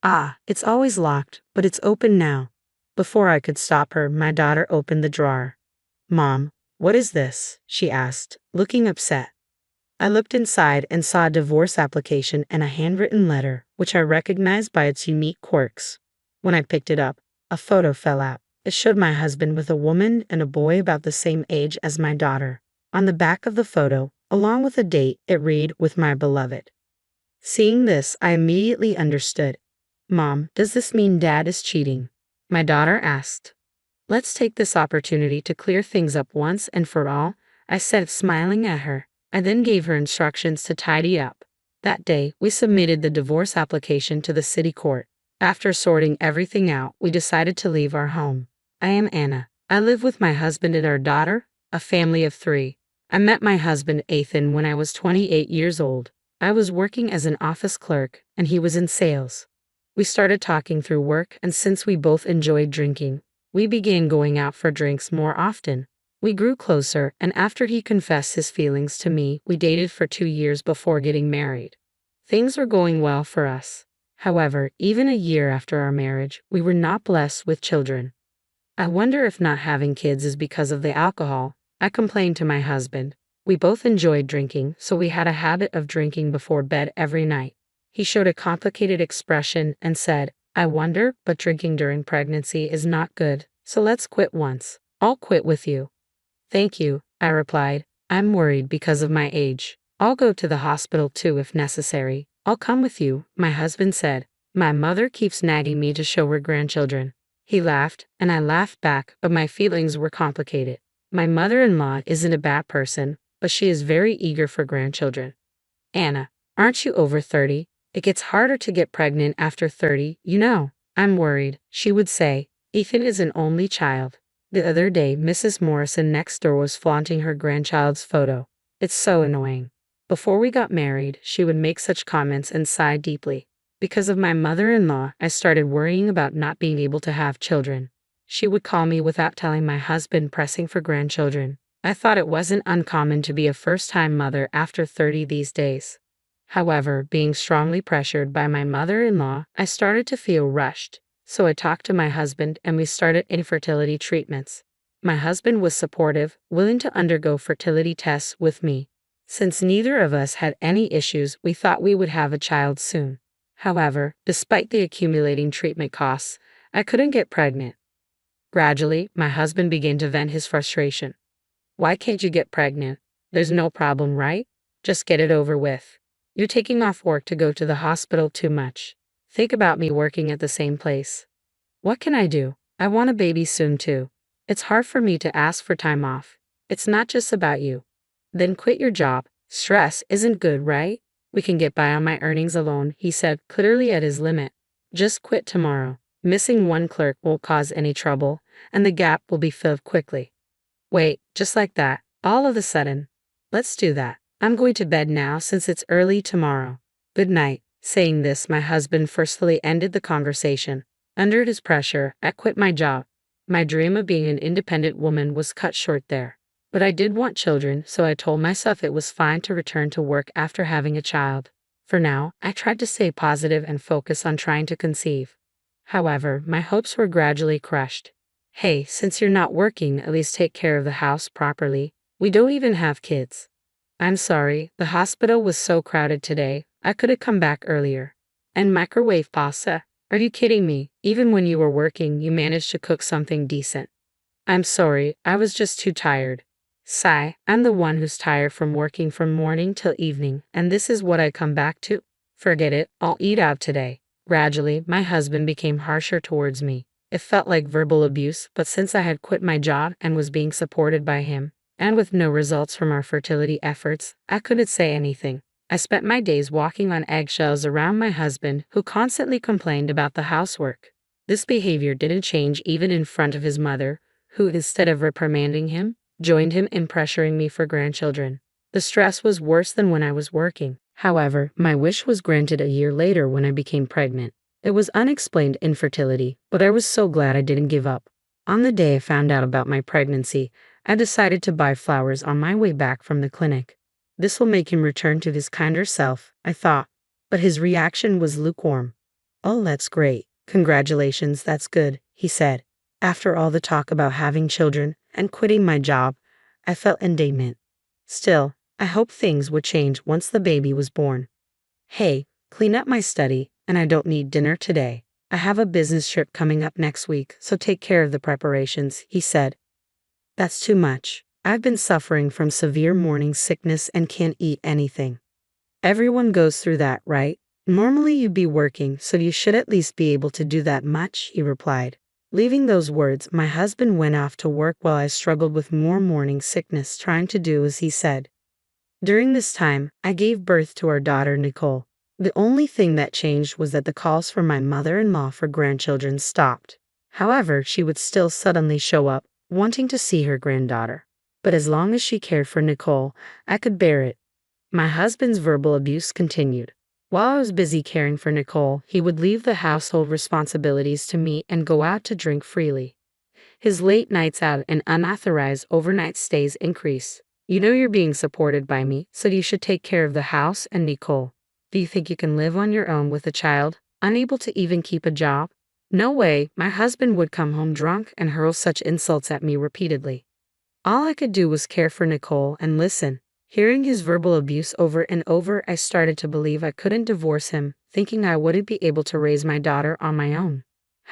Ah, it's always locked, but it's open now. Before I could stop her, my daughter opened the drawer. Mom, what is this? She asked, looking upset. I looked inside and saw a divorce application and a handwritten letter, which I recognized by its unique quirks. When I picked it up, a photo fell out. It showed my husband with a woman and a boy about the same age as my daughter. On the back of the photo, along with a date, it read, "With my beloved." Seeing this, I immediately understood. Mom, does this mean Dad is cheating? My daughter asked. Let's take this opportunity to clear things up once and for all, I said, smiling at her. I then gave her instructions to tidy up. That day, we submitted the divorce application to the city court. After sorting everything out, we decided to leave our home. I am Anna. I live with my husband and our daughter, a family of 3. I met my husband Ethan when I was 28 years old. I was working as an office clerk, and he was in sales. We started talking through work, and since we both enjoyed drinking, we began going out for drinks more often. We grew closer, and after he confessed his feelings to me, we dated for 2 years before getting married. Things were going well for us. However, even a year after our marriage, we were not blessed with children. I wonder if not having kids is because of the alcohol, I complained to my husband. We both enjoyed drinking, so we had a habit of drinking before bed every night. He showed a complicated expression and said, I wonder, but drinking during pregnancy is not good, so let's quit once. I'll quit with you. Thank you, I replied. I'm worried because of my age. I'll go to the hospital too if necessary. I'll come with you, my husband said. My mother keeps nagging me to show her grandchildren. He laughed, and I laughed back, but my feelings were complicated. My mother-in-law isn't a bad person, but she is very eager for grandchildren. Anna, aren't you over 30? It gets harder to get pregnant after 30, you know. I'm worried, she would say. Ethan is an only child. The other day, Mrs. Morrison next door was flaunting her grandchild's photo. It's so annoying. Before we got married, she would make such comments and sigh deeply. Because of my mother-in-law, I started worrying about not being able to have children. She would call me without telling my husband, pressing for grandchildren. I thought it wasn't uncommon to be a first-time mother after 30 these days. However, being strongly pressured by my mother-in-law, I started to feel rushed. So I talked to my husband and we started infertility treatments. My husband was supportive, willing to undergo fertility tests with me. Since neither of us had any issues, we thought we would have a child soon. However, despite the accumulating treatment costs, I couldn't get pregnant. Gradually, my husband began to vent his frustration. Why can't you get pregnant? There's no problem, right? Just get it over with. You're taking off work to go to the hospital too much. Think about me working at the same place. What can I do? I want a baby soon too. It's hard for me to ask for time off. It's not just about you. Then quit your job. Stress isn't good, right? We can get by on my earnings alone, he said, clearly at his limit. Just quit tomorrow. Missing one clerk won't cause any trouble, and the gap will be filled quickly. Wait, just like that, all of a sudden. Let's do that. I'm going to bed now since it's early tomorrow. Good night. Saying this, my husband forcefully ended the conversation. Under his pressure, I quit my job. My dream of being an independent woman was cut short there. But I did want children, so I told myself it was fine to return to work after having a child. For now, I tried to stay positive and focus on trying to conceive. However, my hopes were gradually crushed. Hey, since you're not working, at least take care of the house properly. We don't even have kids. I'm sorry, the hospital was so crowded today, I could have come back earlier. And microwave pasta? Are you kidding me? Even when you were working, you managed to cook something decent. I'm sorry, I was just too tired. Sigh, I'm the one who's tired from working from morning till evening, and this is what I come back to? Forget it, I'll eat out today. Gradually, my husband became harsher towards me. It felt like verbal abuse, but since I had quit my job and was being supported by him, and with no results from our fertility efforts, I couldn't say anything. I spent my days walking on eggshells around my husband, who constantly complained about the housework. This behavior didn't change even in front of his mother, who, instead of reprimanding him, joined him in pressuring me for grandchildren. The stress was worse than when I was working. However, my wish was granted a year later when I became pregnant. It was unexplained infertility, but I was so glad I didn't give up. On the day I found out about my pregnancy, I decided to buy flowers on my way back from the clinic. This will make him return to his kinder self, I thought. But his reaction was lukewarm. "Oh, that's great. Congratulations, that's good," he said. After all the talk about having children and quitting my job, I felt indignant. Still, I hoped things would change once the baby was born. "Hey, clean up my study, and I don't need dinner today. I have a business trip coming up next week, so take care of the preparations," he said. "That's too much. I've been suffering from severe morning sickness and can't eat anything." "Everyone goes through that, right? Normally you'd be working, so you should at least be able to do that much," he replied. Leaving those words, my husband went off to work while I struggled with more morning sickness, trying to do as he said. During this time, I gave birth to our daughter Nicole. The only thing that changed was that the calls from my mother-in-law for grandchildren stopped. However, she would still suddenly show up, wanting to see her granddaughter. But as long as she cared for Nicole, I could bear it. My husband's verbal abuse continued. While I was busy caring for Nicole, he would leave the household responsibilities to me and go out to drink freely. His late nights out and unauthorized overnight stays increase. "You know you're being supported by me, so you should take care of the house and Nicole. Do you think you can live on your own with a child, unable to even keep a job?" "No way." My husband would come home drunk and hurl such insults at me repeatedly. All I could do was care for Nicole and listen. Hearing his verbal abuse over and over, I started to believe I couldn't divorce him, thinking I wouldn't be able to raise my daughter on my own.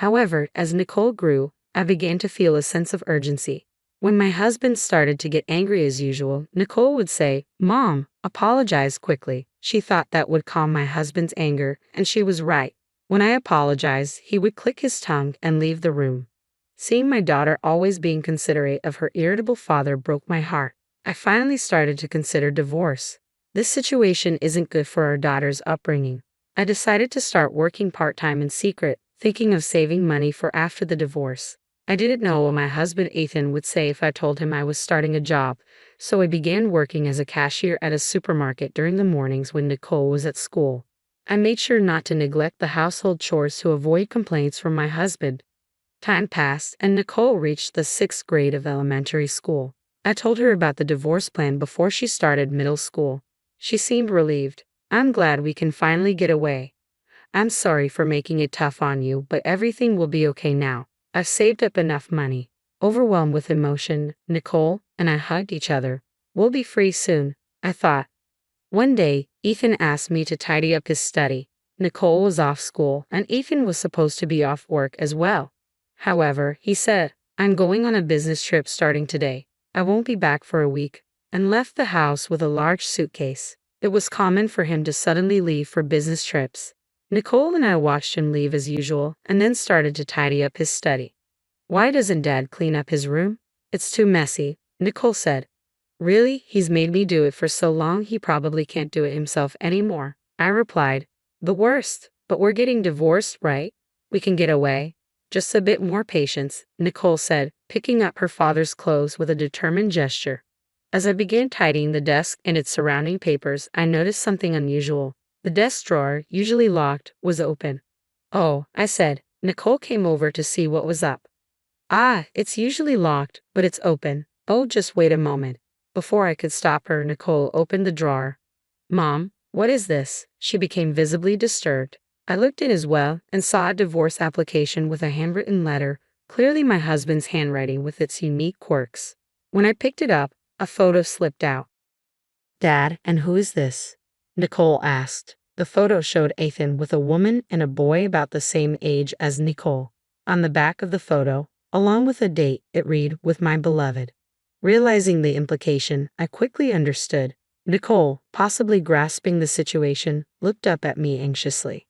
However, as Nicole grew, I began to feel a sense of urgency. When my husband started to get angry as usual, Nicole would say, "Mom, apologize quickly." She thought that would calm my husband's anger, and she was right. When I apologized, he would click his tongue and leave the room. Seeing my daughter always being considerate of her irritable father broke my heart. I finally started to consider divorce. This situation isn't good for our daughter's upbringing. I decided to start working part-time in secret, thinking of saving money for after the divorce. I didn't know what my husband Ethan would say if I told him I was starting a job, so I began working as a cashier at a supermarket during the mornings when Nicole was at school. I made sure not to neglect the household chores to avoid complaints from my husband. Time passed, and Nicole reached the 6th grade of elementary school. I told her about the divorce plan before she started middle school. She seemed relieved. "I'm glad we can finally get away. I'm sorry for making it tough on you, but everything will be okay now. I've saved up enough money." Overwhelmed with emotion, Nicole and I hugged each other. "We'll be free soon," I thought. One day, Ethan asked me to tidy up his study. Nicole was off school, and Ethan was supposed to be off work as well. However, he said, "I'm going on a business trip starting today. I won't be back for a week," and left the house with a large suitcase. It was common for him to suddenly leave for business trips. Nicole and I watched him leave as usual and then started to tidy up his study. "Why doesn't Dad clean up his room? It's too messy," Nicole said. "Really? He's made me do it for so long he probably can't do it himself anymore," I replied. "The worst, but we're getting divorced, right? We can get away. Just a bit more patience," Nicole said, picking up her father's clothes with a determined gesture. As I began tidying the desk and its surrounding papers, I noticed something unusual. The desk drawer, usually locked, was open. "Oh," I said. Nicole came over to see what was up. "Ah, it's usually locked, but it's open. Oh, just wait a moment." Before I could stop her, Nicole opened the drawer. "Mom, what is this?" She became visibly disturbed. I looked in as well and saw a divorce application with a handwritten letter, clearly my husband's handwriting with its unique quirks. When I picked it up, a photo slipped out. "Dad, and who is this?" Nicole asked. The photo showed Ethan with a woman and a boy about the same age as Nicole. On the back of the photo, along with a date, it read, "With my beloved." Realizing the implication, I quickly understood. Nicole, possibly grasping the situation, looked up at me anxiously.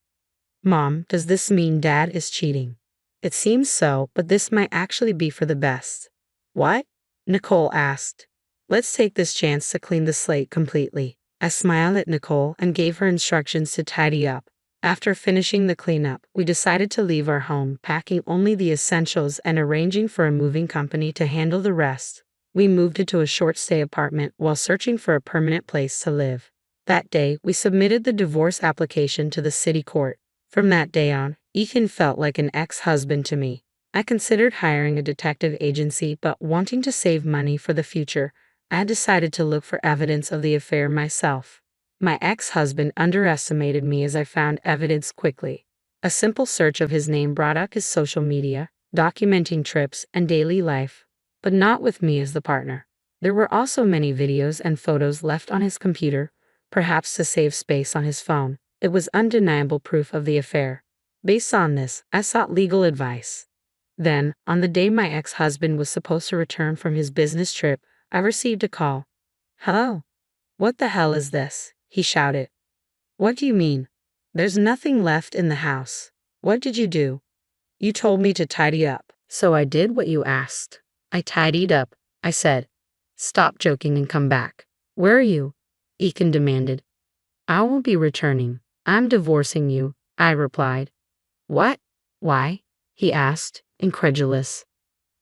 "Mom, does this mean Dad is cheating?" "It seems so, but this might actually be for the best." "What?" Nicole asked. "Let's take this chance to clean the slate completely." I smiled at Nicole and gave her instructions to tidy up. After finishing the cleanup, we decided to leave our home, packing only the essentials and arranging for a moving company to handle the rest. We moved into a short-stay apartment while searching for a permanent place to live. That day, we submitted the divorce application to the city court. From that day on, Ethan felt like an ex-husband to me. I considered hiring a detective agency, but wanting to save money for the future, I decided to look for evidence of the affair myself. My ex-husband underestimated me as I found evidence quickly. A simple search of his name brought up his social media, documenting trips and daily life, but not with me as the partner. There were also many videos and photos left on his computer, perhaps to save space on his phone. It was undeniable proof of the affair. Based on this, I sought legal advice. Then, on the day my ex-husband was supposed to return from his business trip, I received a call. "Hello? What the hell is this?" he shouted. "What do you mean? There's nothing left in the house. What did you do?" "You told me to tidy up, so I did what you asked. I tidied up," I said. "Stop joking and come back." "Where are you?" Ethan demanded. "I won't be returning. I'm divorcing you," I replied. "What? Why?" he asked, incredulous.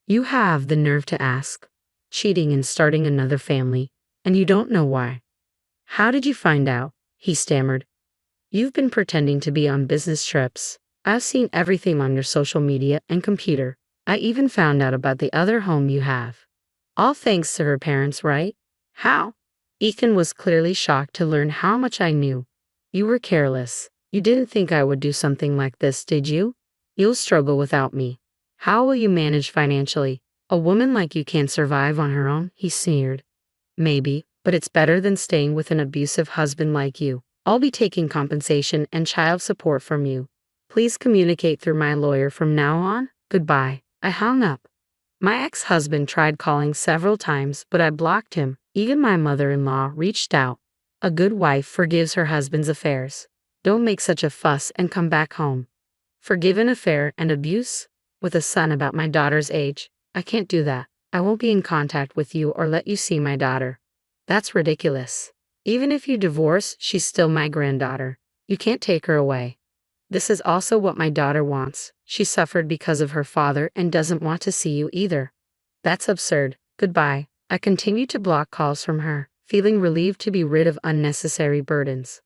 "You have the nerve to ask. Cheating and starting another family, and you don't know why." "How did you find out?" he stammered. "You've been pretending to be on business trips. I've seen everything on your social media and computer. I even found out about the other home you have. All thanks to her parents, right?" "How?" Ethan was clearly shocked to learn how much I knew. "You were careless. You didn't think I would do something like this, did you? You'll struggle without me. How will you manage financially? A woman like you can't survive on her own," he sneered. "Maybe, but it's better than staying with an abusive husband like you. I'll be taking compensation and child support from you. Please communicate through my lawyer from now on. Goodbye." I hung up. My ex-husband tried calling several times, but I blocked him. Even my mother-in-law reached out. A good wife forgives her husband's affairs. Don't make such a fuss and come back home. Forgive an affair and abuse? With a son about my daughter's age? I can't do that. I won't be in contact with you or let you see my daughter. That's ridiculous. Even if you divorce, she's still my granddaughter. You can't take her away. This is also what my daughter wants. She suffered because of her father and doesn't want to see you either. That's absurd. Goodbye. I continued to block calls from her, feeling relieved to be rid of unnecessary burdens.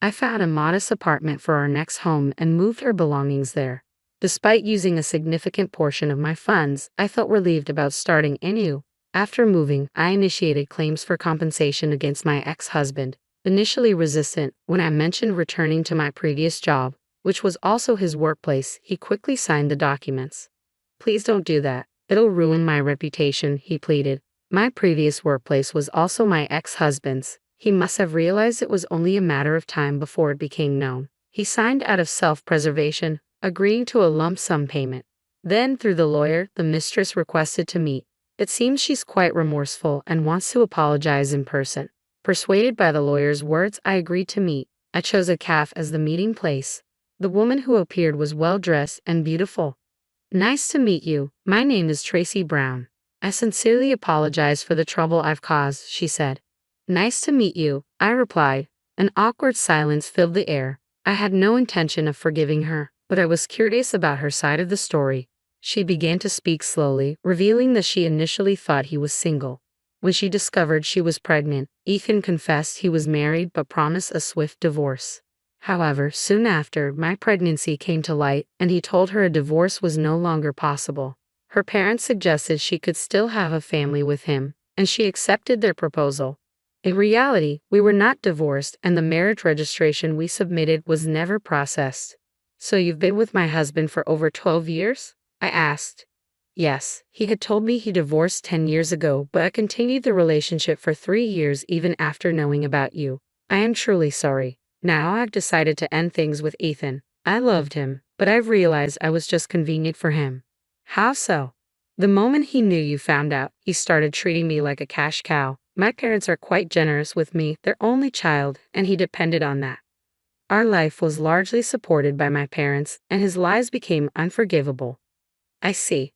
I found a modest apartment for our next home and moved her belongings there. Despite using a significant portion of my funds, I felt relieved about starting anew. After moving, I initiated claims for compensation against my ex-husband, initially resistant. When I mentioned returning to my previous job, which was also his workplace, he quickly signed the documents. "Please don't do that. It'll ruin my reputation," he pleaded. My previous workplace was also my ex-husband's. He must have realized it was only a matter of time before it became known. He signed out of self-preservation, agreeing to a lump sum payment. Then, through the lawyer, the mistress requested to meet. It seems she's quite remorseful and wants to apologize in person. Persuaded by the lawyer's words, I agreed to meet. I chose a cafe as the meeting place. The woman who appeared was well-dressed and beautiful. "Nice to meet you. My name is Tracy Brown. I sincerely apologize for the trouble I've caused," she said. "Nice to meet you," I replied. An awkward silence filled the air. I had no intention of forgiving her, but I was curious about her side of the story. She began to speak slowly, revealing that she initially thought he was single. When she discovered she was pregnant, Ethan confessed he was married but promised a swift divorce. However, soon after, my pregnancy came to light, and he told her a divorce was no longer possible. Her parents suggested she could still have a family with him, and she accepted their proposal. In reality, we were not divorced, and the marriage registration we submitted was never processed. "So you've been with my husband for over 12 years? I asked. "Yes, he had told me he divorced 10 years ago, but I continued the relationship for 3 years even after knowing about you. I am truly sorry. Now I've decided to end things with Ethan. I loved him, but I've realized I was just convenient for him." "How so?" "The moment he knew you found out, he started treating me like a cash cow. My parents are quite generous with me, their only child, and he depended on that. Our life was largely supported by my parents, and his lies became unforgivable." "I see.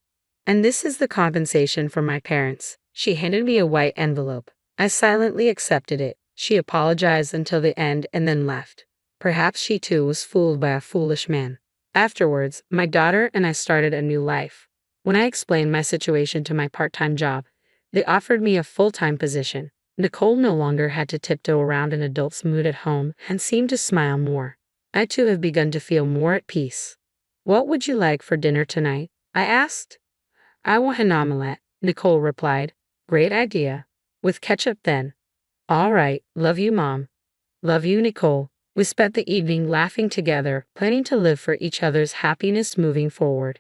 And this is the compensation for my parents." She handed me a white envelope. I silently accepted it. She apologized until the end and then left. Perhaps she too was fooled by a foolish man. Afterwards, my daughter and I started a new life. When I explained my situation to my part-time job, they offered me a full-time position. Nicole no longer had to tiptoe around an adult's mood at home and seemed to smile more. I too have begun to feel more at peace. "What would you like for dinner tonight?" I asked. "I want an omelette," Nicole replied. "Great idea. With ketchup then." "All right. Love you, Mom." "Love you, Nicole." We spent the evening laughing together, planning to live for each other's happiness moving forward.